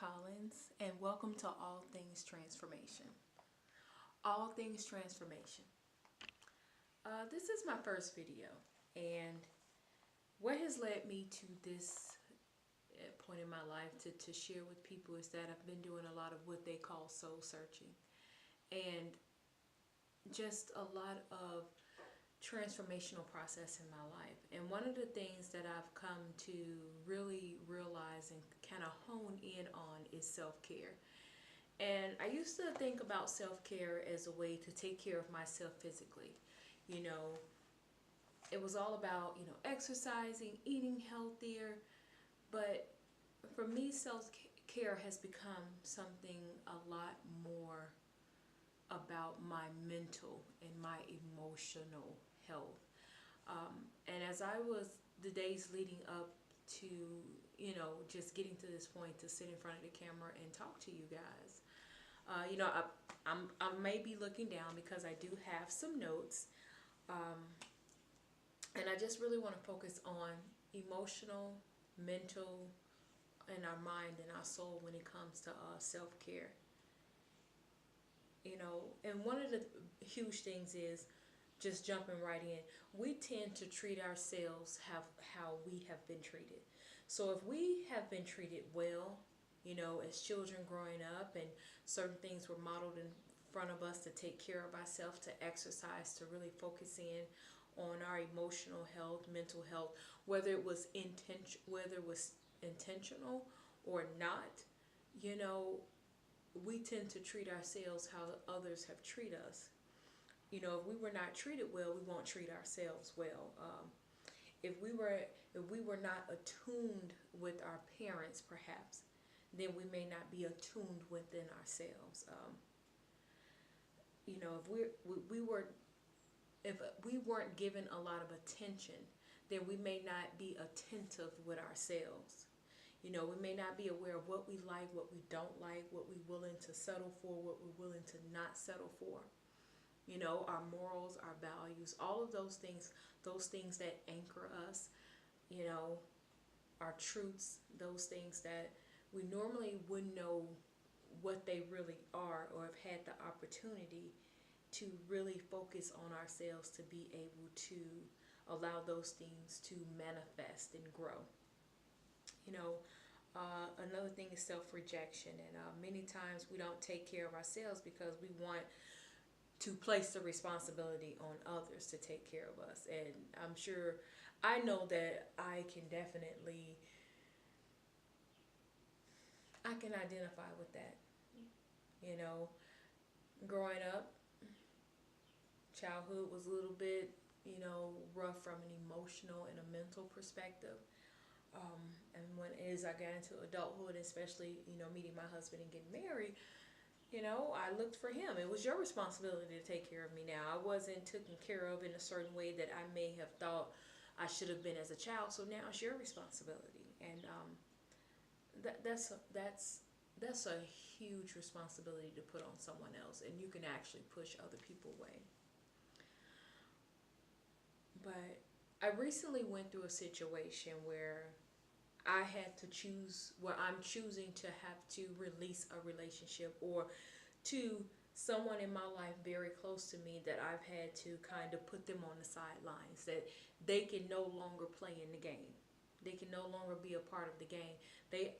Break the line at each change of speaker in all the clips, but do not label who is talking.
Collins, and welcome to All Things Transformation. All Things Transformation. This is my first video, and what has led me to this point in my life to share with people is that I've been doing a lot of what they call soul searching, and just a lot of transformational process in my life. And one of the things that I've come to really realize and kind of hone in on is self-care. And I used to think about self-care as a way to take care of myself physically. You know, it was all about, exercising, eating healthier. But for me, self-care has become something a lot more about my mental and my emotional health. And as I was the days leading up to, just getting to this point to sit in front of the camera and talk to you guys, I may be looking down because I do have some notes. And I just really want to focus on emotional, mental, and our mind and our soul when it comes to self-care. And one of the huge things is, just jumping right in, we tend to treat ourselves how we have been treated. So if we have been treated well, as children growing up, and certain things were modeled in front of us to take care of ourselves, to exercise, to really focus in on our emotional health, mental health, whether it was intentional or not, we tend to treat ourselves how others have treated us. If we were not treated well, we won't treat ourselves well. If we were not attuned with our parents, perhaps, then we may not be attuned within ourselves. If we weren't given a lot of attention, then we may not be attentive with ourselves. We may not be aware of what we like, what we don't like, what we're willing to settle for, what we're willing to not settle for. Our morals, our values, all of those things that anchor us, our truths, those things that we normally wouldn't know what they really are, or have had the opportunity to really focus on ourselves to be able to allow those things to manifest and grow. Another thing is self-rejection, and many times we don't take care of ourselves because we want to place the responsibility on others to take care of us. And I know that I can identify with that. You know, Growing up, childhood was a little bit, rough from an emotional and a mental perspective. And as I got into adulthood, especially, meeting my husband and getting married, I looked for him. It was your responsibility to take care of me now. I wasn't taken care of in a certain way that I may have thought I should have been as a child. So now it's your responsibility. And that's a huge responsibility to put on someone else. And you can actually push other people away. But I recently went through a situation where I'm choosing to have to release a relationship, or to someone in my life very close to me that I've had to kind of put them on the sidelines, that they can no longer play in the game. They can no longer be a part of the game.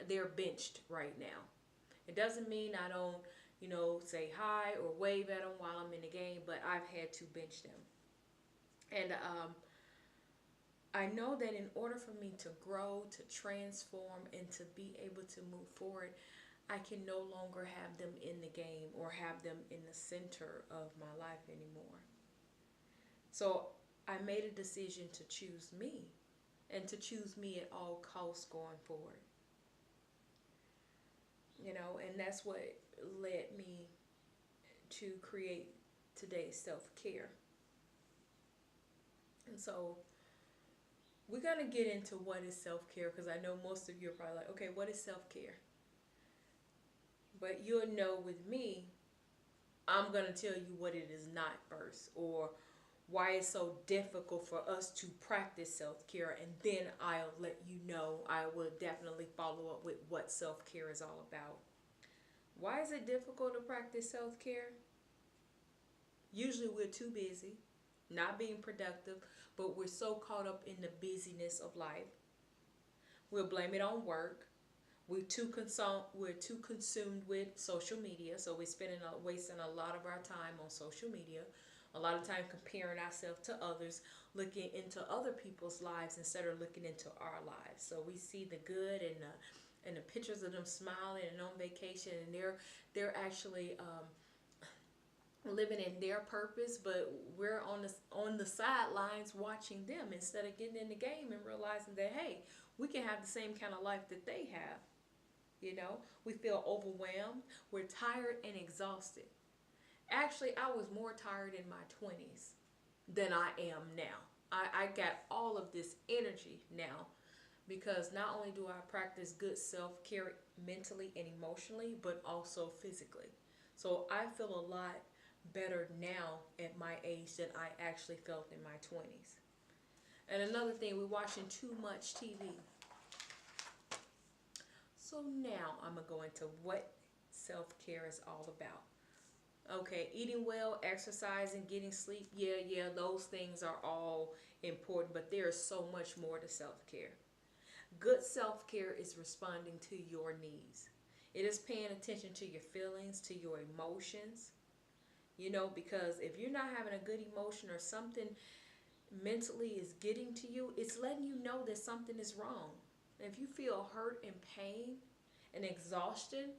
They're benched right now. It doesn't mean I don't, say hi or wave at them while I'm in the game, but I've had to bench them. And I know that in order for me to grow, to transform, and to be able to move forward, I can no longer have them in the game or have them in the center of my life anymore. So I made a decision to choose me, and to choose me at all costs going forward. And that's what led me to create today's self-care. And so we're going to get into what is self-care, because I know most of you are probably like, okay, what is self-care? But you'll know with me, I'm going to tell you what it is not first, or why it's so difficult for us to practice self-care, and then I'll let you know, I will definitely follow up with what self-care is all about. Why is it difficult to practice self-care? Usually we're too busy, not being productive, but we're so caught up in the busyness of life. We'll blame it on work. We're too consumed with social media, so we're wasting a lot of our time on social media. A lot of time comparing ourselves to others, looking into other people's lives instead of looking into our lives. So we see the good and the pictures of them smiling and on vacation, and they're actually living in their purpose, but we're on the sidelines watching them instead of getting in the game and realizing that, hey, we can have the same kind of life that they have. We feel overwhelmed, we're tired and exhausted. Actually, I was more tired in my 20s than I am now. I got all of this energy now because not only do I practice good self-care mentally and emotionally, but also physically. So I feel a lot better now at my age than I actually felt in my 20s. And another thing, we're watching too much TV. So now I'm going to go into what self-care is all about. Okay, eating well, exercising, getting sleep, yeah, those things are all important, but there is so much more to self-care. Good self-care is responding to your needs. It is paying attention to your feelings, to your emotions, because if you're not having a good emotion or something mentally is getting to you, it's letting you know that something is wrong. And if you feel hurt and pain and exhaustion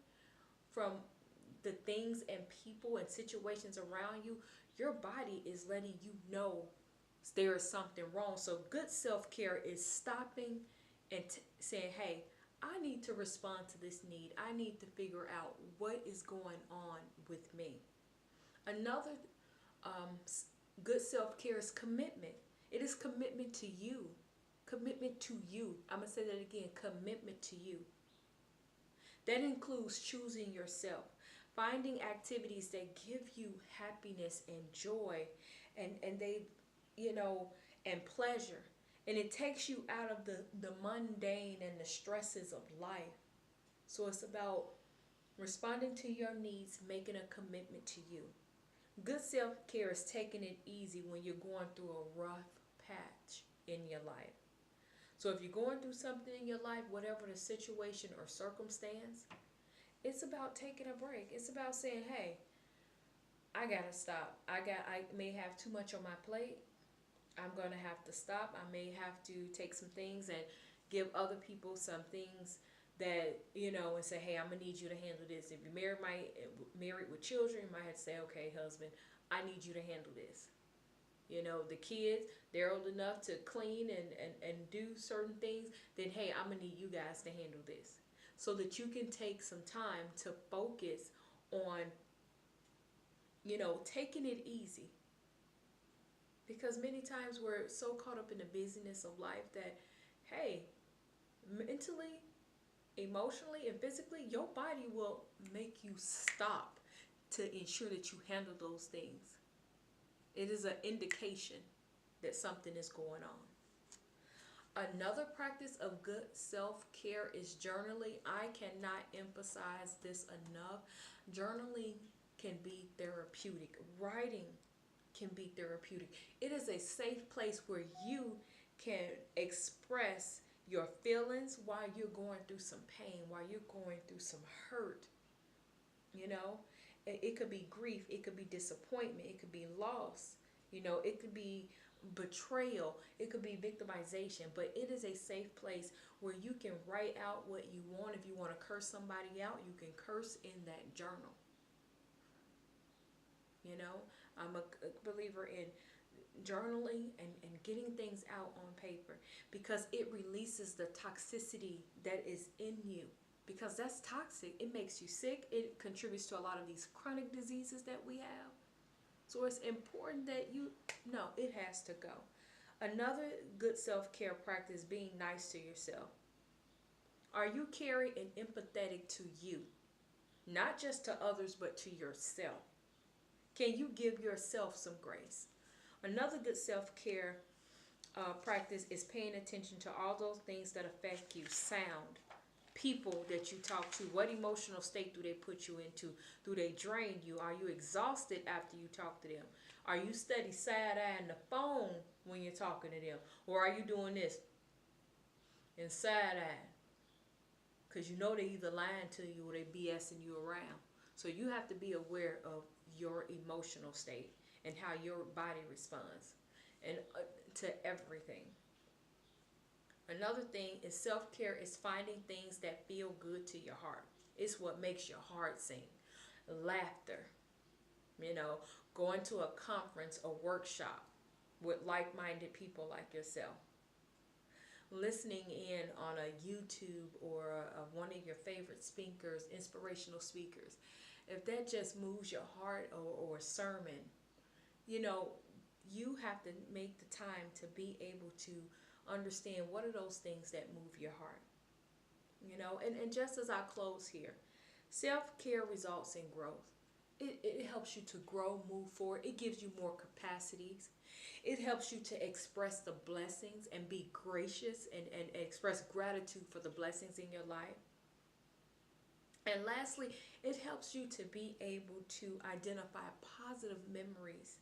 from the things and people and situations around you, your body is letting you know there is something wrong. So good self-care is stopping and saying, hey, I need to respond to this need. I need to figure out what is going on with me. Another good self-care is commitment. It is commitment to you. Commitment to you. I'm going to say that again. Commitment to you. That includes choosing yourself, finding activities that give you happiness and joy and they, and pleasure. And it takes you out of the mundane and the stresses of life. So it's about responding to your needs, making a commitment to you. Good self-care is taking it easy when you're going through a rough patch in your life. So if you're going through something in your life, whatever the situation or circumstance, it's about taking a break. It's about saying, hey, I gotta stop. I may have too much on my plate. I'm gonna have to stop. I may have to take some things and give other people some things that, and say, hey, I'm gonna need you to handle this. If you're married with children, you might have to say, okay, husband, I need you to handle this. The kids, they're old enough to clean and do certain things, then hey, I'm gonna need you guys to handle this. So that you can take some time to focus on, taking it easy. Because many times we're so caught up in the busyness of life that, hey, mentally, emotionally, and physically, your body will make you stop to ensure that you handle those things. It is an indication that something is going on. Another practice of good self-care is journaling. I cannot emphasize this enough. Journaling can be therapeutic. Writing can be therapeutic. It is a safe place where you can express your feelings while you're going through some pain, while you're going through some hurt. It could be grief, it could be disappointment, it could be loss, it could be betrayal, it could be victimization, but it is a safe place where you can write out what you want. If you want to curse somebody out, you can curse in that journal. I'm a believer in journaling and getting things out on paper because it releases the toxicity that is in you, because that's toxic. It makes you sick. It contributes to a lot of these chronic diseases that we have. So it's important that it has to go. Another good self-care practice, being nice to yourself. Are you caring and empathetic to you? Not just to others, but to yourself. Can you give yourself some grace? Another good self-care practice is paying attention to all those things that affect you. Sound, people that you talk to, what emotional state do they put you into? Do they drain you? Are you exhausted after you talk to them? Are you steady side-eyeing the phone when you're talking to them? Or are you doing this and side-eyeing? Because you know they either lying to you or they BSing you around. So you have to be aware of your emotional state and how your body responds and to everything. Another thing is self-care is finding things that feel good to your heart. It's what makes your heart sing. Laughter, going to a conference, a workshop with like-minded people like yourself. Listening in on a YouTube or one of your favorite speakers, inspirational speakers. If that just moves your heart, or a sermon, you have to make the time to be able to understand what are those things that move your heart. And just as I close here, self-care results in growth. It helps you to grow, move forward. It gives you more capacities. It helps you to express the blessings and be gracious and express gratitude for the blessings in your life. And lastly, it helps you to be able to identify positive memories.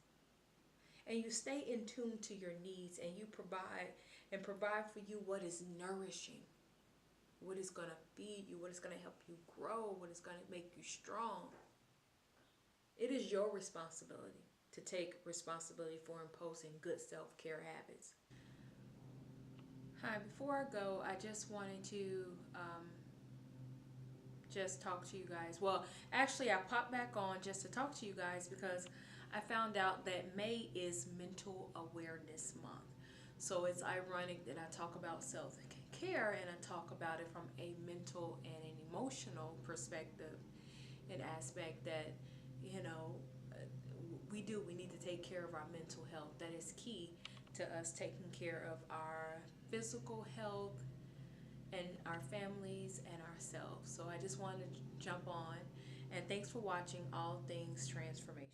And you stay in tune to your needs, and you provide for you what is nourishing, what is going to feed you, what is going to help you grow, what is going to make you strong. It is your responsibility to take responsibility for imposing good self-care habits. Hi, before I go, I just wanted to just talk to you guys. Well, actually, I popped back on just to talk to you guys because I found out that May is Mental Awareness Month. So it's ironic that I talk about self-care and I talk about it from a mental and an emotional perspective, an aspect that, we need to take care of our mental health. That is key to us taking care of our physical health and our families and ourselves. So I just wanted to jump on, and thanks for watching All Things Transformation.